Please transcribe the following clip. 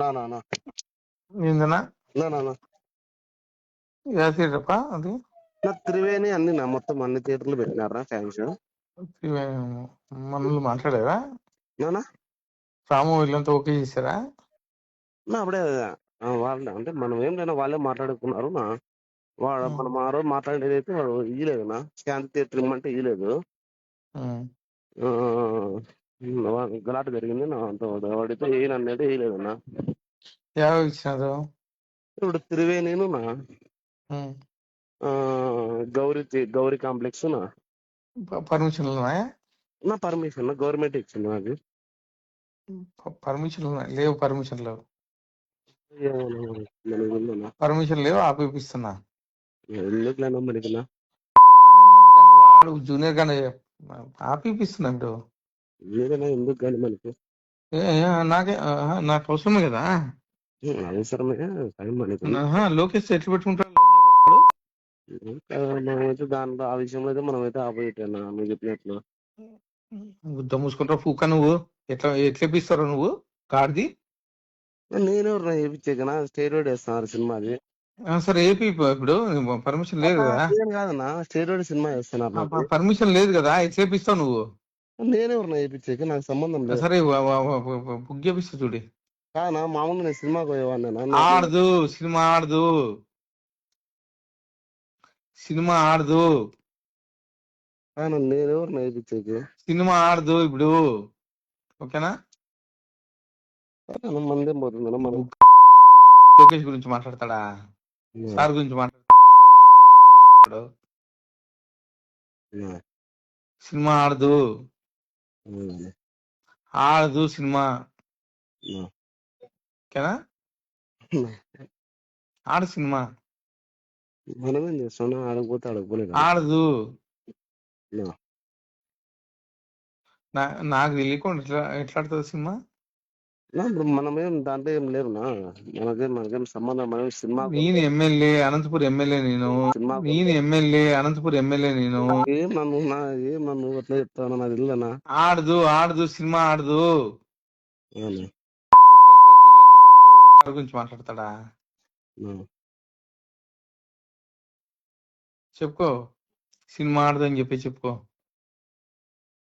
నా నా నా ఏందన్నా నా నా నా యా థియేటరప్ప అది నా త్రివేణి అన్ని నా మొత్తం అన్ని థియేటర్లు పెట్టినారా ఫ్యాన్స్ మనల్ని మాట్లాడారా నానా రాము వీళ్ళంతా ఓకే చేశారా? నా అప్పుడే వాళ్ళు అంటే మనం ఏం లేనా వాళ్ళే మాట్లాడుకున్నారు నా వాడు మనం ఆ రోజు మాట్లాడేది అయితే వాడు ఇయ్యలేదు నా శాంతి థియేటర్ ఇమ్మంటే ఇయ్యలేదు. గలాట జరిగింది నా అంత వాడితే ఏనన్నది వేయలేదు నా. యావ ఇచ్చినారు ఇప్పుడు త్రివేణిను నా గౌరీ కాంప్లెక్స్ నా పర్మిషన్లు ఉన్నాయా? నా పర్మిషన్ గవర్నమెంట్ ఇచ్చింది నాకు. పర్మిషన్లు లేవు, పర్మిషన్ లేవు, మనకి పర్మిషన్ లేవు, ఆపిస్తున్నా. ఎందుకులేనా మనకి వాడు జూనియర్ గానే ఆపిస్తున్నా ఇప్పుడు. ఏదైనా ఎందుకు కానీ మనకి నాకే నాకు అవసరమే కదా. అవసరమే టైం మనకి లోకేష్ ఎట్లు పెట్టుకుంటాడు మనమైతే దాంట్లో ఆ విషయంలో అయితే మనమైతే ఆపోజిట్ అన్నా నువ్వు చెప్పినట్లు. గుద్ద మూసుకుంటావు పూక నువ్వు. ఎట్లేపిస్తారో నువ్వు కార్ది. నేనెవరు చేయించాకనా స్టేరోడ్ వేస్తున్నారు సినిమాది. సరే ఏపీ ఇప్పుడు పర్మిషన్ లేదు కదా. కాదన్నా స్టేరోడ్ సినిమా వేస్తున్నారు, పర్మిషన్ లేదు కదా, ఎట్లేపిస్తావు నువ్వు? నేనెవరు వేయించాక నాకు సంబంధం లేదు. సరే బుక్ చేపిస్తా చూడి. కాదన్నా మామూలుగా నేను సినిమాకి పోయేవాడినా. ఆడదు సినిమా, ఆడదు సినిమా, ఆడదు నేనెవరు వేయించాక సినిమా, ఆడదు ఇప్పుడు. ఓకేనా? మందేం పోతుంది మనం. లోకేష్ గురించి మాట్లాడతాడా? సార్ గురించి మాట్లాడతాడు. సినిమా ఆడదు, ఆడదు సినిమా. ఓకేనా? ఆడు సినిమా మనమేం చేస్తాం, ఆడకపోతే ఆడకపోలేదు. ఆడదు. నాకు తెలియకుండా ఎట్లా ఆడుతుంది సినిమా? ఇప్పుడు మనమేం దాంట్లో ఏం లేవునా, మనకేం సంబంధం. మనం సినిమా నేను MLA Anantapuram MLA, Anantapuram MLA నేను. ఏం నన్ను అట్లా చెప్తాను, నాకు తెలియదనా. ఆడదు, ఆడదు సినిమా, ఆడదు. సార్ గురించి మాట్లాడతాడా? చెప్పుకో, సినిమా ఆడదు అని చెప్పి చెప్పుకో.